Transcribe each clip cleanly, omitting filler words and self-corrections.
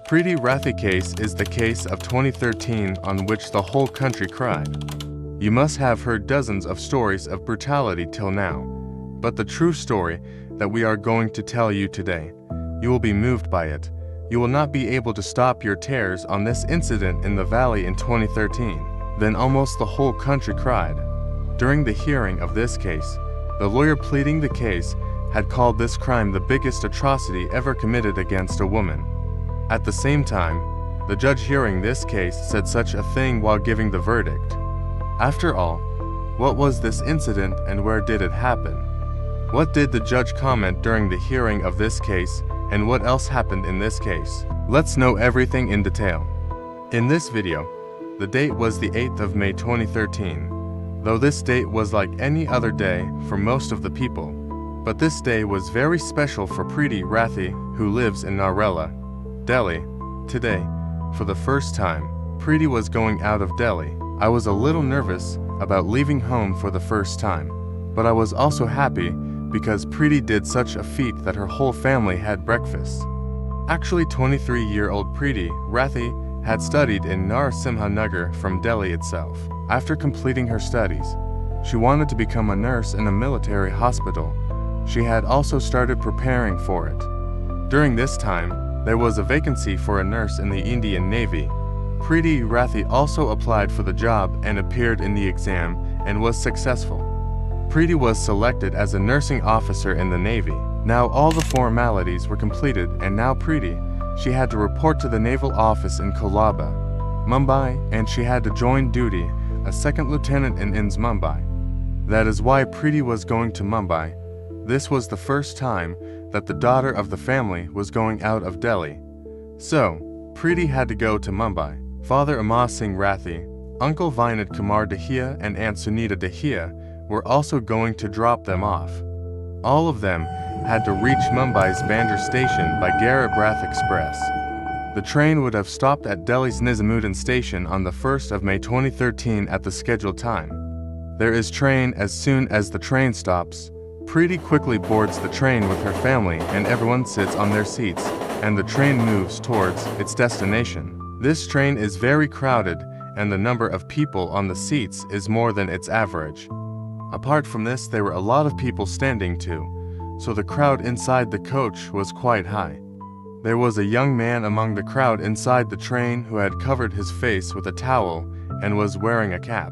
Preeti Rathi case is the case of 2013 on which the whole country cried. You must have heard dozens of stories of brutality till now, but the true story that we are going to tell you today, you will be moved by it. You will not be able to stop your tears on this incident in the valley in 2013. Then almost the whole country cried. During the hearing of this case, the lawyer pleading the case had called this crime the biggest atrocity ever committed against a woman. At the same time, the judge hearing this case said such a thing while giving the verdict. After all, what was this incident and where did it happen? What did the judge comment during the hearing of this case, and what else happened in this case? Let's know everything in detail. In this video, the date was the 8th of May 2013, though this date was like any other day for most of the people. But this day was very special for Preeti Rathi, who lives in Narela, Delhi. Today, for the first time, Preeti was going out of Delhi. I was a little nervous about leaving home for the first time, but I was also happy because Preeti did such a feat that her whole family had breakfast. Actually, 23-year-old Preeti Rathi had studied in Narasimha Nagar from Delhi itself. After completing her studies, she wanted to become a nurse in a military hospital. She had also started preparing for it. During this time, there was a vacancy for a nurse in the Indian Navy. Preeti Rathi also applied for the job and appeared in the exam and was successful. Preeti was selected as a nursing officer in the Navy. Now all the formalities were completed, and now Preeti, she had to report to the naval office in Kolaba, Mumbai, and she had to join duty as second lieutenant in INS Mumbai. That is why Preeti was going to Mumbai. This was the first time that the daughter of the family was going out of Delhi. So, Preeti had to go to Mumbai. Father Amar Singh Rathi, Uncle Vinod Kumar Dahiya and Aunt Sunita Dahiya were also going to drop them off. All of them had to reach Mumbai's Bandra station by Garib Rath Express. The train would have stopped at Delhi's Nizamuddin station on the 1st of May 2013 at the scheduled time. There is train as soon as the train stops. Preeti quickly boards the train with her family and everyone sits on their seats, and the train moves towards its destination. This train is very crowded and the number of people on the seats is more than its average. Apart from this, there were a lot of people standing too, so the crowd inside the coach was quite high. There was a young man among the crowd inside the train who had covered his face with a towel and was wearing a cap.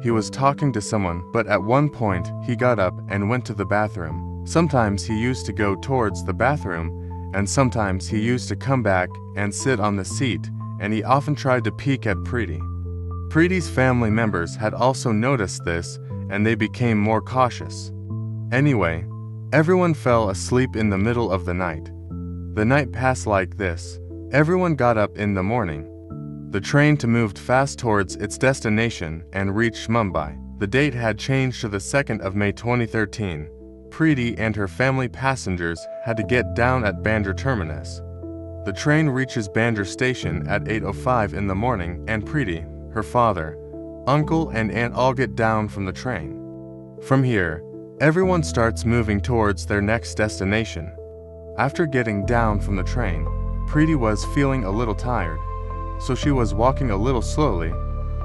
He was talking to someone, but at one point he got up and went to the bathroom. Sometimes he used to go towards the bathroom, and sometimes he used to come back and sit on the seat, and he often tried to peek at Preeti. Preeti's family members had also noticed this, and they became more cautious. Anyway, everyone fell asleep in the middle of the night. The night passed like this. Everyone got up in the morning. The train moved fast towards its destination and reached Mumbai. The date had changed to the 2nd of May 2013. Preeti and her family passengers had to get down at Bandra terminus. The train reaches Bandra station at 8:05 in the morning, and Preeti, her father, uncle and aunt all get down from the train. From here, everyone starts moving towards their next destination. After getting down from the train, Preeti was feeling a little tired, so she was walking a little slowly,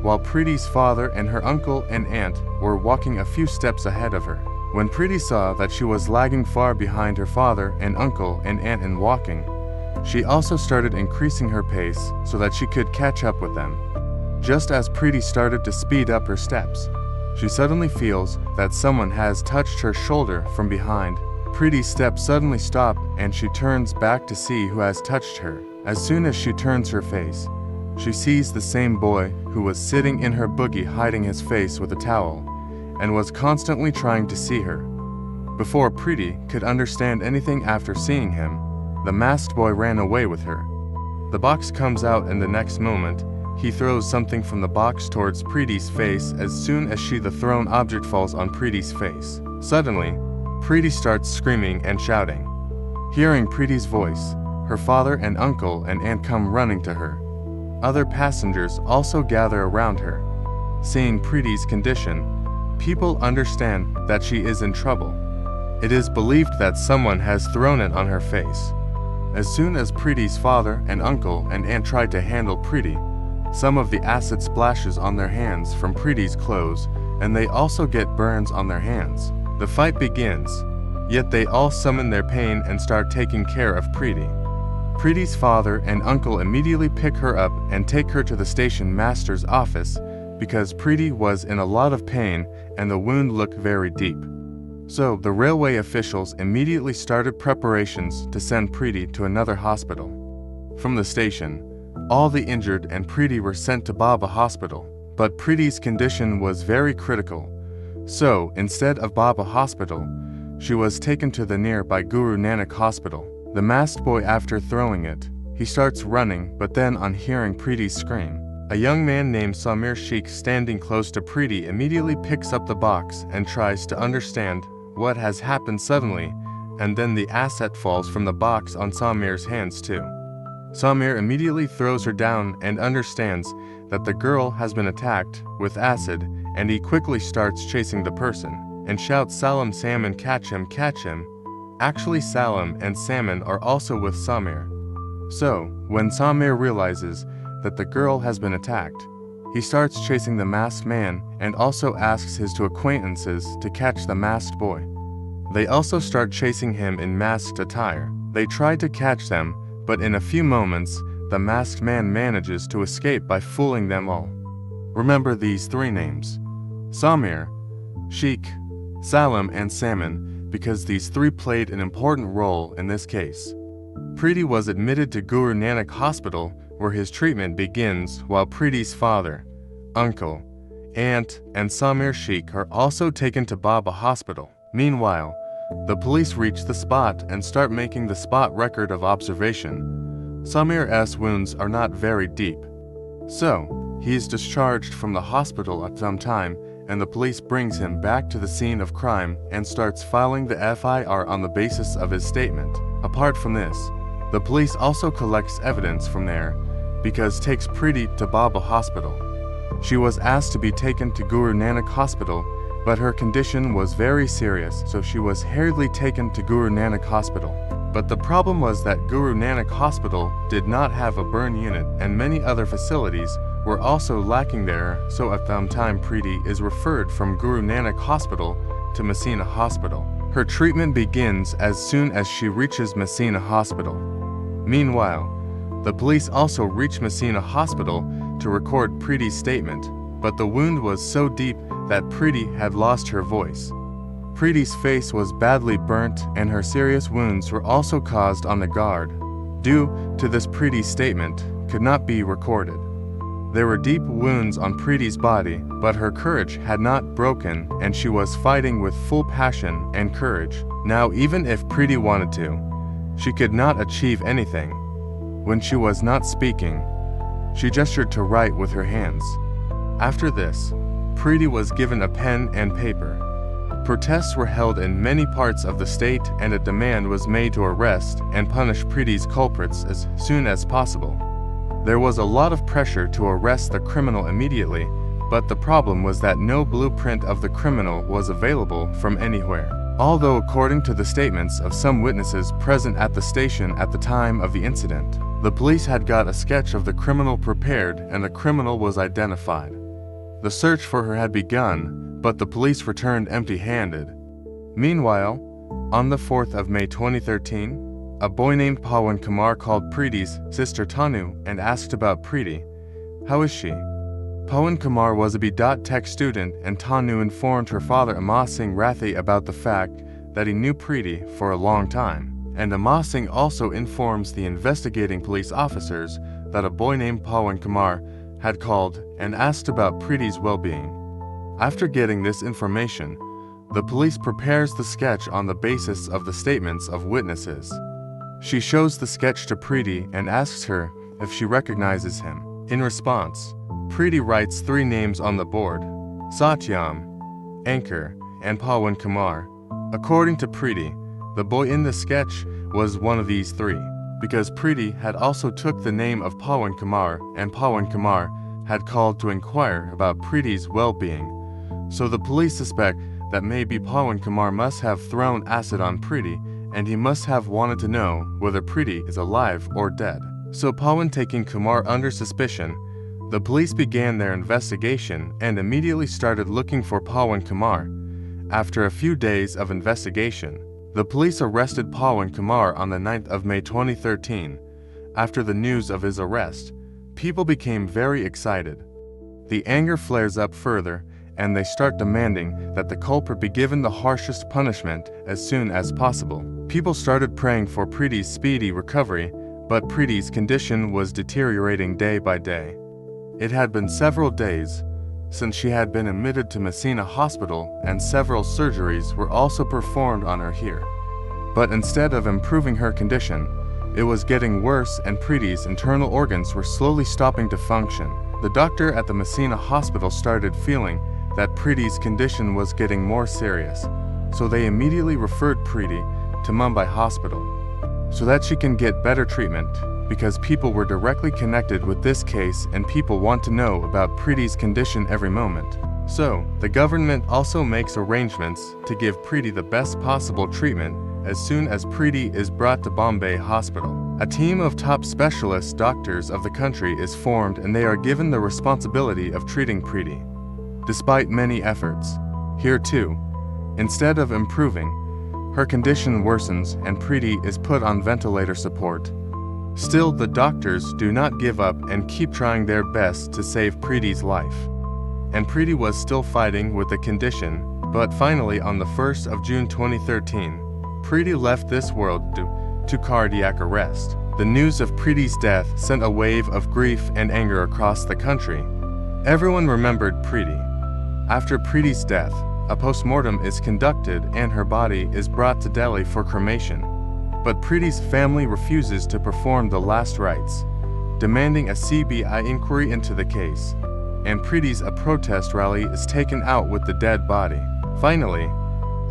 while Preeti's father and her uncle and aunt were walking a few steps ahead of her. When Preeti saw that she was lagging far behind her father and uncle and aunt in walking, she also started increasing her pace so that she could catch up with them. Just as Preeti started to speed up her steps, she suddenly feels that someone has touched her shoulder from behind. Preeti's steps suddenly stop and she turns back to see who has touched her. As soon as she turns her face, she sees the same boy who was sitting in her buggy hiding his face with a towel and was constantly trying to see her. Before Preeti could understand anything after seeing him, the masked boy ran away with her. The box comes out and the next moment, he throws something from the box towards Preeti's face. As soon as the thrown object falls on Preeti's face. Suddenly, Preeti starts screaming and shouting. Hearing Preeti's voice, her father and uncle and aunt come running to her. Other passengers also gather around her. Seeing Preeti's condition, people understand that she is in trouble. It is believed that someone has thrown it on her face. As soon as Preeti's father and uncle and aunt tried to handle Preeti, some of the acid splashes on their hands from Preeti's clothes, and they also get burns on their hands. The fight begins, yet they all summon their pain and start taking care of Preeti. Preeti's father and uncle immediately pick her up and take her to the station master's office because Preeti was in a lot of pain and the wound looked very deep. So the railway officials immediately started preparations to send Preeti to another hospital. From the station, all the injured and Preeti were sent to Baba Hospital, but Preeti's condition was very critical. So instead of Baba Hospital, she was taken to the nearby Guru Nanak Hospital. The masked boy, after throwing it, he starts running, but then on hearing Preeti's scream, a young man named Samir Sheikh standing close to Preeti immediately picks up the box and tries to understand what has happened suddenly, and then the acid falls from the box on Samir's hands too. Samir immediately throws her down and understands that the girl has been attacked with acid, and he quickly starts chasing the person and shouts, "Salam, Salman, catch him, catch him." Actually, Salam and Salman are also with Samir. So, when Samir realizes that the girl has been attacked, he starts chasing the masked man and also asks his two acquaintances to catch the masked boy. They also start chasing him in masked attire. They try to catch them, but in a few moments, the masked man manages to escape by fooling them all. Remember these three names: Samir, Sheikh, Salam, and Salman, because these three played an important role in this case. Preeti was admitted to Guru Nanak Hospital, where his treatment begins, while Preeti's father, uncle, aunt, and Samir Sheikh are also taken to Baba Hospital. Meanwhile, the police reach the spot and start making the spot record of observation. Samir's wounds are not very deep, so he is discharged from the hospital at some time, and the police brings him back to the scene of crime and starts filing the FIR on the basis of his statement. Apart from this, the police also collects evidence from there because takes Preeti to Baba Hospital. She was asked to be taken to Guru Nanak Hospital, but her condition was very serious, so she was hurriedly taken to Guru Nanak Hospital. But the problem was that Guru Nanak Hospital did not have a burn unit, and many other facilities were also lacking there, so at that time Preeti is referred from Guru Nanak Hospital to Messina Hospital. Her treatment begins as soon as she reaches Messina Hospital. Meanwhile, the police also reach Messina Hospital to record Preeti's statement, but the wound was so deep that Preeti had lost her voice. Preeti's face was badly burnt and her serious wounds were also caused on the guard. Due to this, Preeti's statement could not be recorded. There were deep wounds on Preeti's body, but her courage had not broken and she was fighting with full passion and courage. Now, even if Preeti wanted to, she could not achieve anything. When she was not speaking, she gestured to write with her hands. After this, Preeti was given a pen and paper. Protests were held in many parts of the state and a demand was made to arrest and punish Preeti's culprits as soon as possible. There was a lot of pressure to arrest the criminal immediately, but the problem was that no blueprint of the criminal was available from anywhere. Although according to the statements of some witnesses present at the station at the time of the incident, the police had got a sketch of the criminal prepared and the criminal was identified. The search for her had begun, but the police returned empty-handed. Meanwhile, on the 4th of May 2013, a boy named Pawan Kumar called Preeti's sister Tanu and asked about Preeti. How is she? Pawan Kumar was a B.Tech student and Tanu informed her father Amma Singh Rathi about the fact that he knew Preeti for a long time. And Amma Singh also informs the investigating police officers that a boy named Pawan Kumar had called and asked about Preeti's well-being. After getting this information, the police prepares the sketch on the basis of the statements of witnesses. She shows the sketch to Preeti and asks her if she recognizes him. In response, Preeti writes three names on the board: Satyam, Anchor, and Pawan Kumar. According to Preeti, the boy in the sketch was one of these three, because Preeti had also took the name of Pawan Kumar and Pawan Kumar had called to inquire about Preeti's well-being. So the police suspect that maybe Pawan Kumar must have thrown acid on Preeti and he must have wanted to know whether Preeti is alive or dead. So Pawan taking Kumar under suspicion, the police began their investigation and immediately started looking for Pawan Kumar. After a few days of investigation, the police arrested Pawan Kumar on the 9th of May 2013. After the news of his arrest, people became very excited. The anger flares up further, and they start demanding that the culprit be given the harshest punishment as soon as possible. People started praying for Preeti's speedy recovery, but Preeti's condition was deteriorating day by day. It had been several days since she had been admitted to Messina Hospital, and several surgeries were also performed on her here. But instead of improving her condition, it was getting worse, and Preeti's internal organs were slowly stopping to function. The doctor at the Messina Hospital started feeling that Preeti's condition was getting more serious, so they immediately referred Preeti to Mumbai Hospital so that she can get better treatment, because people were directly connected with this case and people want to know about Preeti's condition every moment. So, the government also makes arrangements to give Preeti the best possible treatment as soon as Preeti is brought to Bombay Hospital. A team of top specialist doctors of the country is formed, and they are given the responsibility of treating Preeti. Despite many efforts, here too, instead of improving, her condition worsens and Preeti is put on ventilator support. Still, the doctors do not give up and keep trying their best to save Preeti's life. And Preeti was still fighting with the condition, but finally on the 1st of June 2013, Preeti left this world due to cardiac arrest. The news of Preeti's death sent a wave of grief and anger across the country. Everyone remembered Preeti. After Preeti's death, a post-mortem is conducted and her body is brought to Delhi for cremation. But Preeti's family refuses to perform the last rites, demanding a CBI inquiry into the case, and Preeti's protest rally is taken out with the dead body. Finally,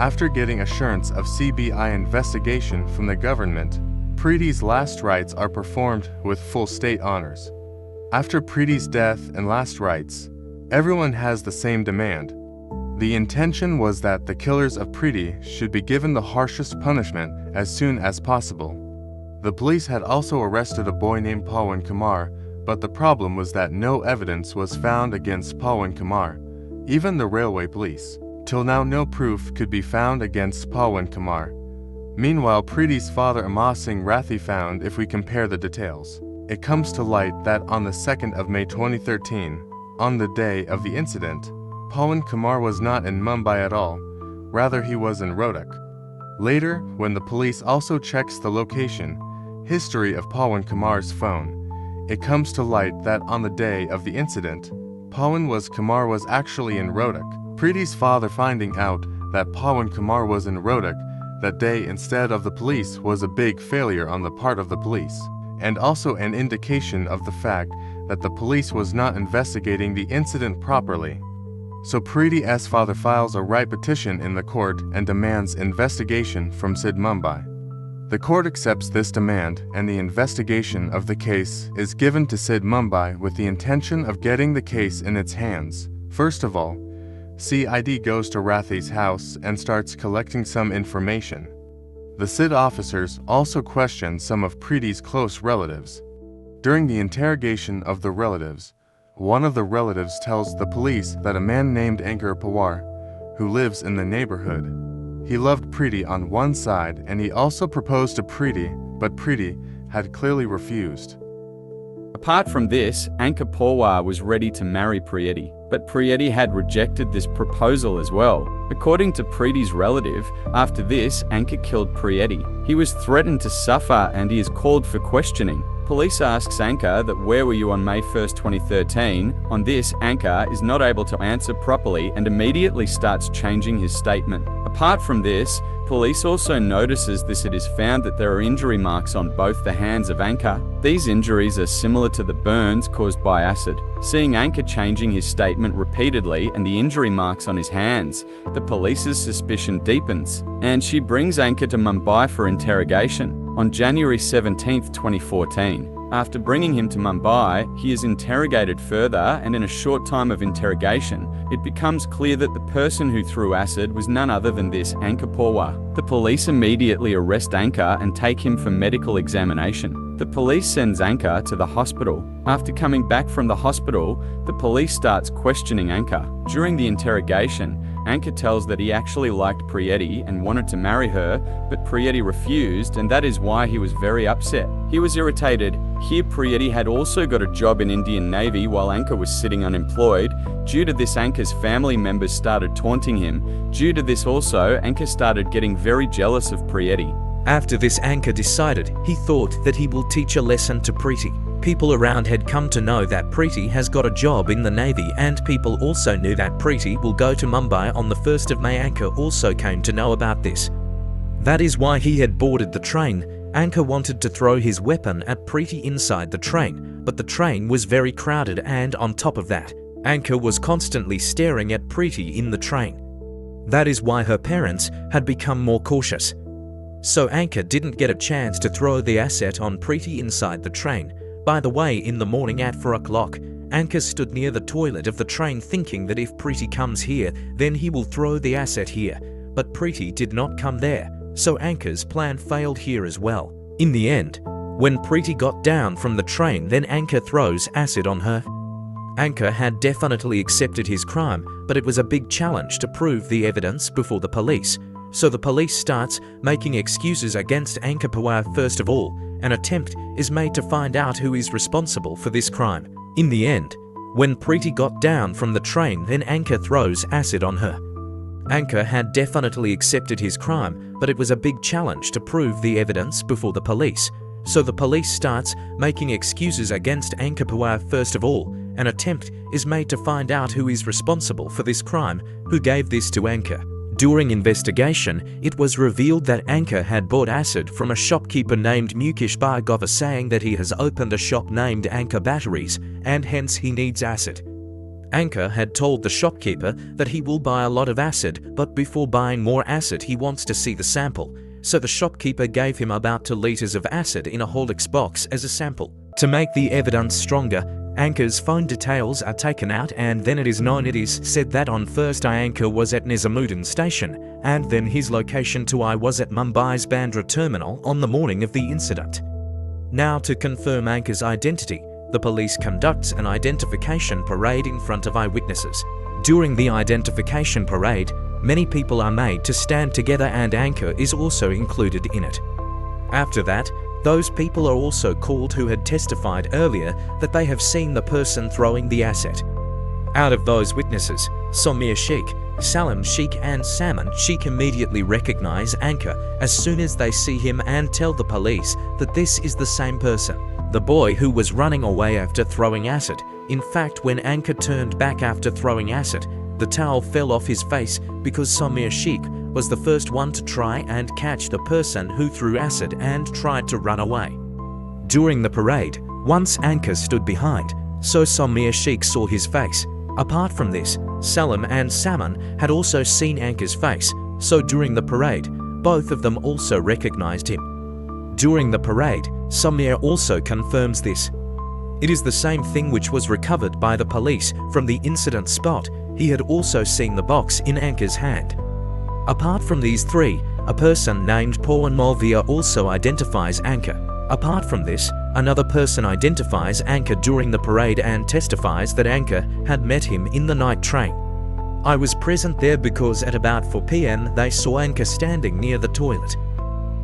after getting assurance of CBI investigation from the government, Preeti's last rites are performed with full state honors. After Preeti's death and last rites, everyone has the same demand. The intention was that the killers of Preeti should be given the harshest punishment as soon as possible. The police had also arrested a boy named Pawan Kumar, but the problem was that no evidence was found against Pawan Kumar, even the railway police. Till now, no proof could be found against Pawan Kumar. Meanwhile, Preeti's father Amar Singh Rathi found, if we compare the details, it comes to light that on the 2nd of May 2013, on the day of the incident, Pawan Kumar was not in Mumbai at all, rather he was in Rohtak. Later, when the police also checks the location, history of Pawan Kumar's phone, it comes to light that on the day of the incident, Kumar was actually in Rohtak. Preeti's father finding out that Pawan Kumar was in Rohtak that day instead of the police was a big failure on the part of the police, and also an indication of the fact that the police was not investigating the incident properly. So Preeti's father files a right petition in the court and demands investigation from SID Mumbai. The court accepts this demand, and the investigation of the case is given to SID Mumbai with the intention of getting the case in its hands. First of all, CID goes to Rathi's house and starts collecting some information. The SID officers also question some of Preeti's close relatives. During the interrogation of the relatives, one of the relatives tells the police that a man named Ankur Pawar, who lives in the neighborhood, he loved Preeti on one side and he also proposed to Preeti, but Preeti had clearly refused. Apart from this, Ankur Pawar was ready to marry Preeti, but Preeti had rejected this proposal as well. According to Preeti's relative, after this, Ankur killed Preeti. He was threatened to suffer and he is called for questioning. Police asks Ankur that where were you on May 1st, 2013? On this, Ankur is not able to answer properly and immediately starts changing his statement. Apart from this, police also notices this. It is found that there are injury marks on both the hands of Ankur. These injuries are similar to the burns caused by acid. Seeing Ankur changing his statement repeatedly and the injury marks on his hands, the police's suspicion deepens, and she brings Ankur to Mumbai for interrogation. On January 17, 2014, after bringing him to Mumbai, he is interrogated further, and in a short time of interrogation, it becomes clear that the person who threw acid was none other than this Ankar Porwar. The police immediately arrest Ankar and take him for medical examination. The police sends Ankar to the hospital. After coming back from the hospital, the police starts questioning Ankar. During the interrogation, Ankar tells that he actually liked Preeti and wanted to marry her, but Preeti refused, and that is why he was very upset. He was irritated. Here Preeti had also got a job in Indian Navy while Ankar was sitting unemployed. Due to this, Ankar's family members started taunting him. Due to this also, Ankar started getting very jealous of Preeti. After this, Ankar decided he thought that he will teach a lesson to Preeti. People around had come to know that Preeti has got a job in the Navy, and people also knew that Preeti will go to Mumbai on the 1st of May. Ankar also came to know about this. That is why he had boarded the train. Ankar wanted to throw his weapon at Preeti inside the train, but the train was very crowded, and on top of that, Ankar was constantly staring at Preeti in the train. That is why her parents had become more cautious. So Ankar didn't get a chance to throw the acid on Preeti inside the train. By the way, in the morning at 4 o'clock, Ankar stood near the toilet of the train thinking that if Preeti comes here, then he will throw the acid here. But Preeti did not come there, so Ankar's plan failed here as well. In the end, when Preeti got down from the train, then Ankar throws acid on her. Ankar had definitely accepted his crime, but it was a big challenge to prove the evidence before the police. So the police starts making excuses against Ankar Porwar. First of all, an attempt is made to find out who is responsible for this crime. In the end, when Preeti got down from the train, then Ankar throws acid on her. Ankar had definitely accepted his crime, but it was a big challenge to prove the evidence before the police. So the police starts making excuses against Ankar Porwar. First of all, an attempt is made to find out who is responsible for this crime, who gave this to Ankar. During investigation, it was revealed that Ankar had bought acid from a shopkeeper named Mukesh Bhargava, saying that he has opened a shop named Ankar Batteries, and hence he needs acid. Ankar had told the shopkeeper that he will buy a lot of acid, but before buying more acid he wants to see the sample. So the shopkeeper gave him about 2 liters of acid in a Horlicks box as a sample. To make the evidence stronger, Ankar's phone details are taken out, and then it is said that on first Ankar was at Nizamuddin station, and then his location to I was at Mumbai's Bandra terminal on the morning of the incident. Now, to confirm Ankar's identity, the police conducts an identification parade in front of eyewitnesses. During the identification parade, many people are made to stand together, and Ankar is also included in it. After that, those people are also called who had testified earlier that they have seen the person throwing the acid. Out of those witnesses, Samir Sheikh, Salim Sheikh and Salman Sheikh immediately recognize Ankar as soon as they see him and tell the police that this is the same person, the boy who was running away after throwing acid. In fact, when Ankar turned back after throwing acid, the towel fell off his face because Samir Sheikh was the first one to try and catch the person who threw acid and tried to run away. During the parade, once Ankar stood behind, so Samir Sheikh saw his face. Apart from this, Salim and Salman had also seen Ankar's face, so during the parade, both of them also recognized him. During the parade, Samir also confirms this. It is the same thing which was recovered by the police from the incident spot. He had also seen the box in Ankar's hand. Apart from these three, a person named Pawan Malviya also identifies Ankar. Apart from this, another person identifies Ankar during the parade and testifies that Ankar had met him in the night train. I was present there because at about 4 p.m. they saw Ankar standing near the toilet.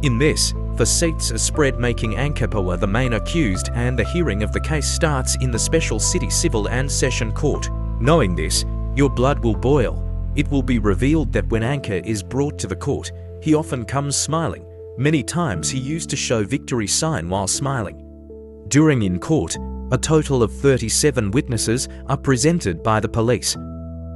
In this, the seats are spread, making Ankar Porwar the main accused, and the hearing of the case starts in the Special City Civil and Session Court. Knowing this, your blood will boil. It will be revealed that when Ankar is brought to the court, he often comes smiling. Many times he used to show victory sign while smiling. During in court, a total of 37 witnesses are presented by the police.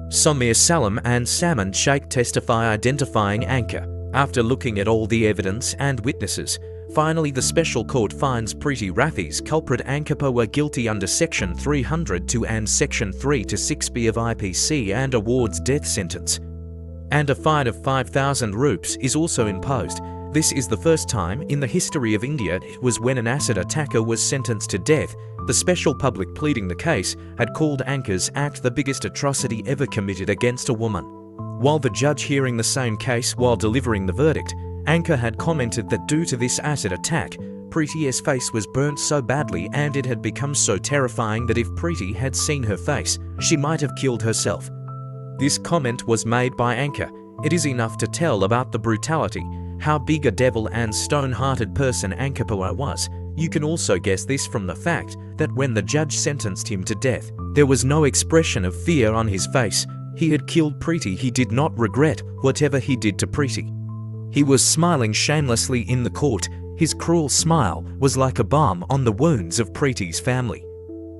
Samir Salim and Salman Sheikh testify identifying Ankar. After looking at all the evidence and witnesses, finally the special court finds Preeti Rathi's culprit Ankar Porwar guilty under Section 302 and Section 3 to 6B of IPC and awards death sentence. And a fine of 5,000 rupees is also imposed. This is the first time in the history of India it was when an acid attacker was sentenced to death. The special public pleading the case had called Anka's act the biggest atrocity ever committed against a woman. While the judge hearing the same case while delivering the verdict, Anka had commented that due to this acid attack, Preeti's face was burnt so badly and it had become so terrifying that if Preeti had seen her face, she might have killed herself. This comment was made by Anka. It is enough to tell about the brutality, how big a devil and stone-hearted person Anka Pawar was. You can also guess this from the fact that when the judge sentenced him to death, there was no expression of fear on his face. He had killed Preeti. He did not regret whatever he did to Preeti. He was smiling shamelessly in the court. His cruel smile was like a balm on the wounds of Preeti's family.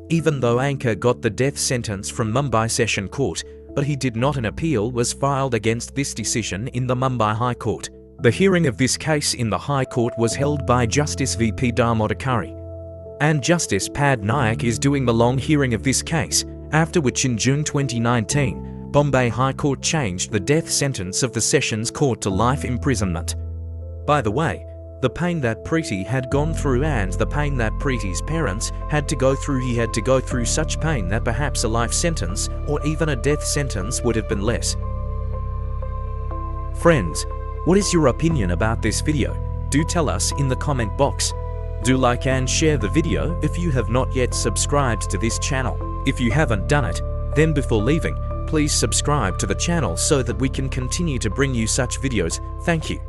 Even though Anka got the death sentence from Mumbai Session Court, but he did not. An appeal was filed against this decision in the Mumbai High Court. The hearing of this case in the High Court was held by Justice V.P. Damodakari. And Justice Pad Nayak is doing the long hearing of this case, after which in June 2019, Bombay High Court changed the death sentence of the Sessions Court to life imprisonment. By the way, the pain that Preeti had gone through and the pain that Preeti's parents had to go through, he had to go through such pain that perhaps a life sentence or even a death sentence would have been less. Friends, what is your opinion about this video? Do tell us in the comment box. Do like and share the video if you have not yet subscribed to this channel. If you haven't done it, then before leaving, please subscribe to the channel so that we can continue to bring you such videos. Thank you.